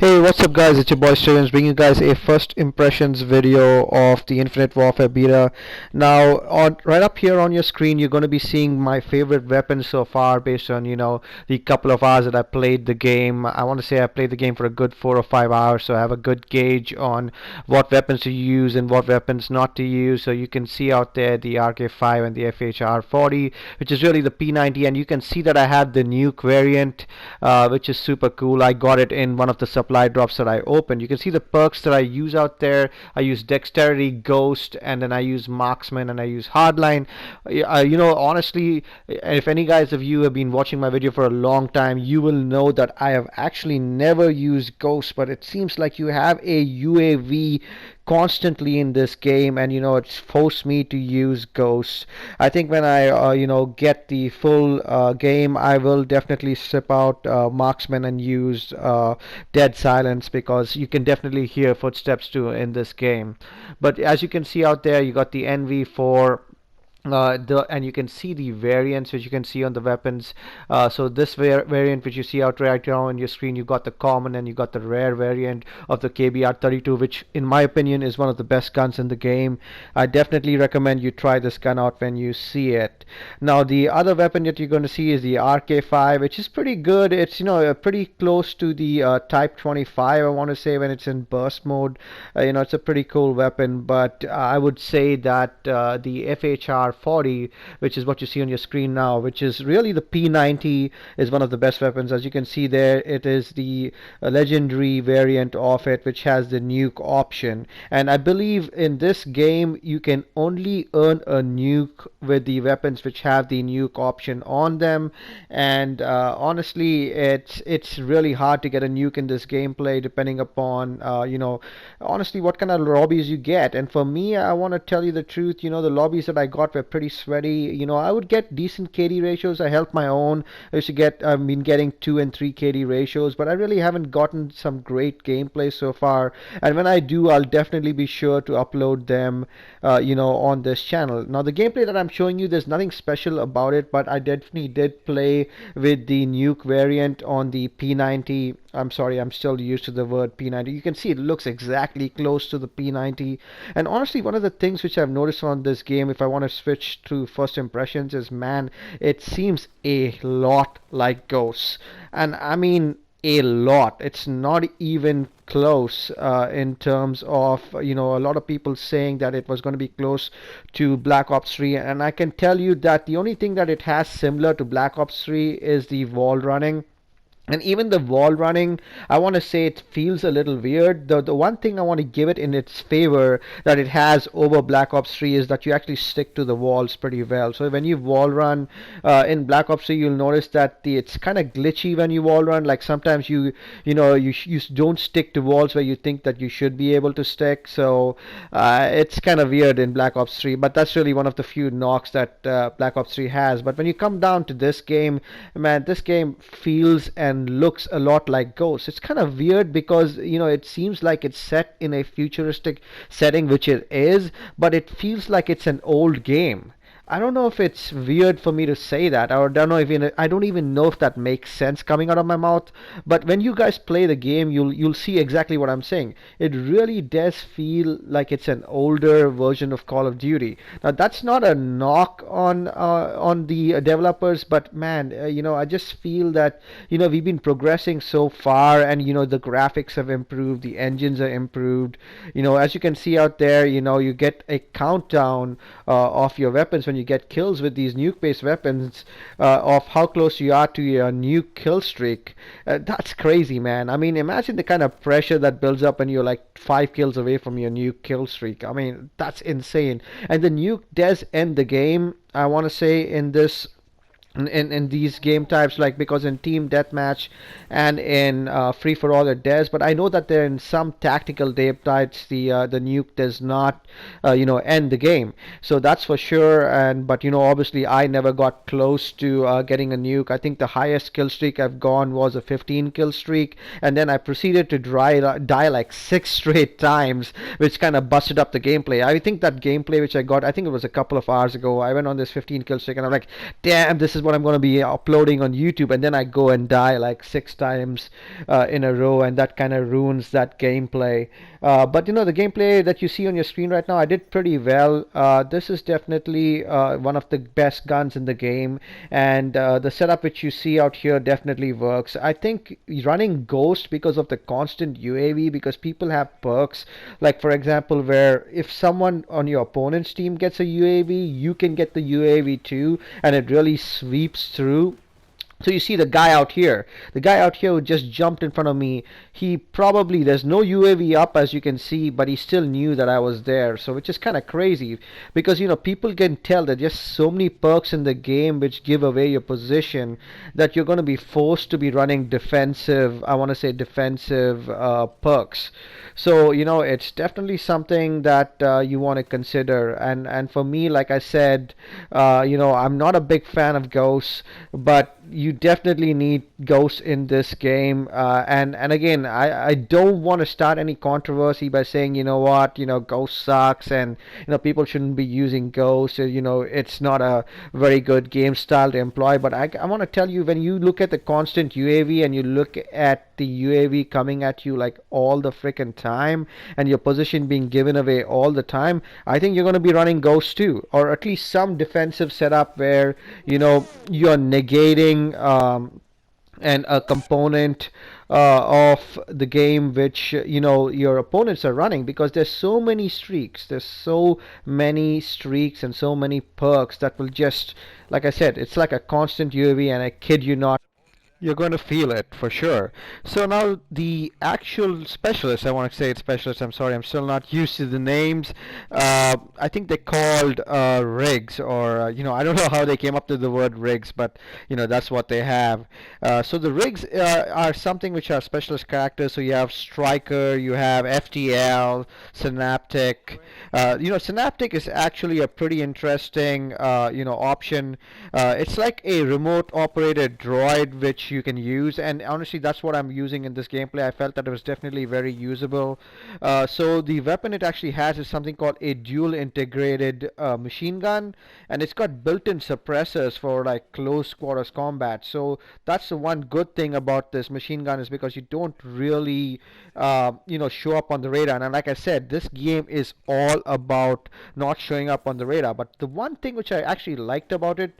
Hey, what's up guys, it's your boy Stevens bringing you guys a first impressions video of the Infinite Warfare beta. Now, right up here on your screen, you're going to be seeing my favorite weapons so far based on, the couple of hours that I played the game. I want to say I played the game for a good 4 or 5 hours, so I have a good gauge on what weapons to use and what weapons not to use. So you can see out there the RK5 and the FHR-40, which is really the P90, and you can see that I have the NUKE variant, which is super cool. I got it in one of the supply drops that I opened. You can see the perks that I use out there. I use Dexterity, Ghost, and then I use Marksman, and I use Hardline. Honestly, if any guys of you have been watching my video for a long time, you will know that I have actually never used Ghost, but it seems like you have a UAV constantly in this game, and it's forced me to use Ghosts. I think when I get the full game, I will definitely strip out Marksman and use Dead Silence, because you can definitely hear footsteps too in this game. But as you can see out there, you got the NV4, and you can see the variants which you can see on the weapons. So this variant which you see out right now on your screen, you got the common and you got the rare variant of the KBR-32, which in my opinion is one of the best guns in the game. I definitely recommend you try this gun out when you see it. Now the other weapon that you're going to see is the RK5, which is pretty good. It's pretty close to the Type 25, I want to say, when it's in burst mode. It's a pretty cool weapon, but I would say that the FHR-40, which is what you see on your screen now, which is really the P90, is one of the best weapons. As you can see there, it is the legendary variant of it, which has the nuke option. And I believe in this game you can only earn a nuke with the weapons which have the nuke option on them. And honestly, it's really hard to get a nuke in this gameplay, depending upon honestly what kind of lobbies you get. And for me, I want to tell you the truth, the lobbies that I got were pretty sweaty. I would get decent KD ratios. I held my own. I've been getting 2 and 3 KD ratios, but I really haven't gotten some great gameplay so far. And when I do, I'll definitely be sure to upload them, on this channel. Now, the gameplay that I'm showing you, there's nothing special about it, but I definitely did play with the nuke variant on the P90. I'm sorry, I'm still used to the word P90. You can see it looks exactly close to the P90. And honestly, one of the things which I've noticed on this game, if I want to switch to first impressions, is, man, it seems a lot like Ghosts. And I mean a lot. It's not even close in terms of, a lot of people saying that it was going to be close to Black Ops 3. And I can tell you that the only thing that it has similar to Black Ops 3 is the wall running. And even the wall running, I want to say it feels a little weird. The one thing I want to give it in its favor that it has over Black Ops 3 is that you actually stick to the walls pretty well. So when you wall run in Black Ops 3, you'll notice that it's kind of glitchy when you wall run. Like sometimes you don't stick to walls where you think that you should be able to stick. So it's kind of weird in Black Ops 3. But that's really one of the few knocks that Black Ops 3 has. But when you come down to this game, man, this game feels and looks a lot like Ghost. It's kind of weird because it seems like it's set in a futuristic setting, which it is, but it feels like it's an old game. I don't know if it's weird for me to say that, or I don't even know if that makes sense coming out of my mouth. But when you guys play the game, you'll see exactly what I'm saying. It really does feel like it's an older version of Call of Duty. Now that's not a knock on the developers, but man, I just feel that we've been progressing so far, and the graphics have improved, the engines are improved. As you can see out there, you get a countdown of your weapons when you get kills with these nuke-based weapons, of how close you are to your nuke kill streak. That's crazy, man. I mean, imagine the kind of pressure that builds up when you're like 5 kills away from your nuke kill streak. I mean, that's insane. And the nuke does end the game, I want to say, in this in these game types, like, because in team deathmatch and in free for all it does, but I know that there in some tactical game types the nuke does not end the game, so that's for sure. And but obviously I never got close to getting a nuke. I think the highest kill streak I've gone was a 15 kill streak, and then I proceeded to die like 6 straight times, which kind of busted up the gameplay. I think that gameplay which I got, I think it was a couple of hours ago, I went on this 15 kill streak and I'm like, damn, this is is what I'm going to be uploading on YouTube, and then I go and die like 6 times in a row, and that kind of ruins that gameplay. But the gameplay that you see on your screen right now, I did pretty well. This is definitely one of the best guns in the game, and the setup which you see out here definitely works. I think running Ghost, because of the constant UAV, because people have perks, like for example, where if someone on your opponent's team gets a UAV, you can get the UAV too, and it really sweeps through. So you see the guy out here who just jumped in front of me, he probably, there's no UAV up as you can see, but he still knew that I was there. So which is kind of crazy, because people can tell that there's so many perks in the game which give away your position, that you're going to be forced to be running defensive, I want to say defensive perks. So it's definitely something that you want to consider. And for me, like I said, I'm not a big fan of ghosts, but you definitely need ghosts in this game. And again, I don't want to start any controversy by saying, what, ghost sucks, and people shouldn't be using ghosts. It's not a very good game style to employ. But I want to tell you, when you look at the constant UAV and you look at the UAV coming at you like all the freaking time, and your position being given away all the time, I think you're going to be running ghosts too, or at least some defensive setup where you're negating and a component of the game which your opponents are running, because there's so many streaks and so many perks that will just, like I said, it's like a constant UAV, and I kid you not, you're going to feel it for sure. So now the actual specialist, I want to say it's specialist. I'm sorry, I'm still not used to the names. I think they're called rigs, or I don't know how they came up to the word rigs, but that's what they have. So the rigs are something which are specialist characters. So you have Striker, you have FTL, Synaptic. Synaptic is actually a pretty interesting option. It's like a remote operated droid which you can use, and honestly that's what I'm using in this gameplay. I felt that it was definitely very usable. So the weapon it actually has is something called a dual integrated machine gun, and it's got built-in suppressors for like close quarters combat. So that's the one good thing about this machine gun, is because you don't really show up on the radar. And like I said, this game is all about not showing up on the radar. But the one thing which I actually liked about it,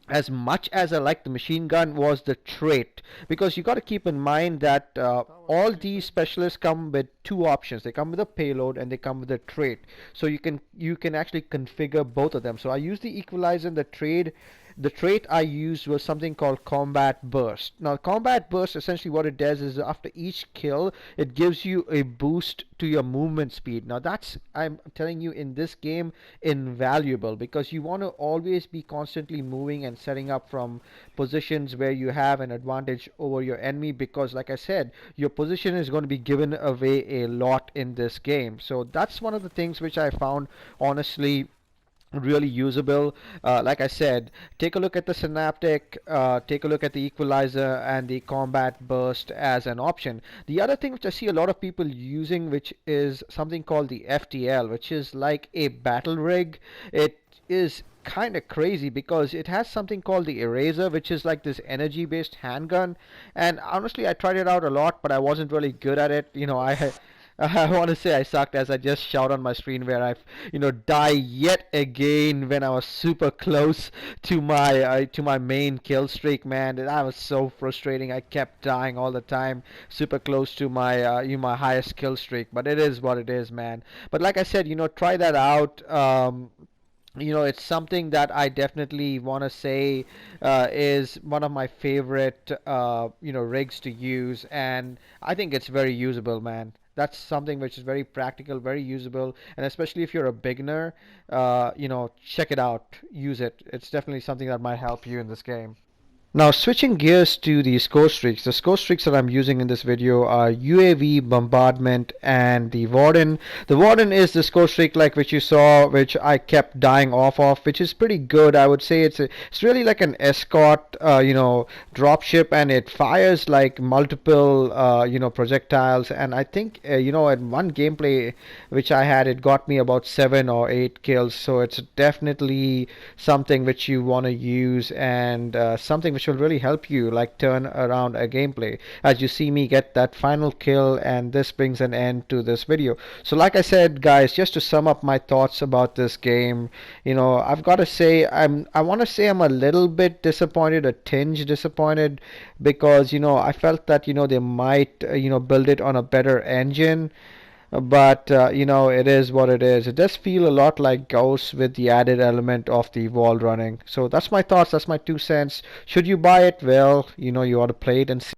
as much as I like the machine gun, was the trait. Because you got to keep in mind that all these specialists come with two options. They come with a payload and they come with a trait. So you can actually configure both of them. So I use the equalizer and the trait. The trait I used was something called Combat Burst. Now, Combat Burst, essentially what it does is after each kill, it gives you a boost to your movement speed. Now, that's, I'm telling you, in this game, invaluable, because you want to always be constantly moving and setting up from positions where you have an advantage over your enemy, because, like I said, your position is going to be given away a lot in this game. So that's one of the things which I found, honestly, really usable. Like I said, take a look at the synaptic, take a look at the equalizer and the combat burst as an option. The other thing which I see a lot of people using, which is something called the FTL, which is like a battle rig. It is kind of crazy because it has something called the eraser, which is like this energy based handgun, and honestly I tried it out a lot, but I wasn't really good at it. I want to say I sucked, as I just shout on my screen where I've die yet again when I was super close to my main kill streak, man. That was so frustrating. I kept dying all the time, super close to my my highest kill streak. But it is what it is, man. But like I said, try that out. It's something that I definitely want to say is one of my favorite rigs to use, and I think it's very usable, man. That's something which is very practical, very usable, and especially if you're a beginner, check it out, use it. It's definitely something that might help you in this game. Now switching gears to the score streaks. The score streaks that I'm using in this video are UAV, Bombardment, and the Warden. The Warden is the score streak like which you saw, which I kept dying off of, which is pretty good. I would say it's really like an escort, dropship, and it fires like multiple, projectiles. And I think, in one gameplay which I had, it got me about 7 or 8 kills. So it's definitely something which you want to use, and something which will really help you like turn around a gameplay, as you see me get that final kill. And this brings an end to this video. So like I said, guys, just to sum up my thoughts about this game, I've got to say I want to say I'm a little bit disappointed, a tinge disappointed, because I felt that they might build it on a better engine. But it is what it is. It does feel a lot like Ghosts with the added element of the wall running. So that's my thoughts. That's my 2 cents. Should you buy it? Well, you ought to play it and see.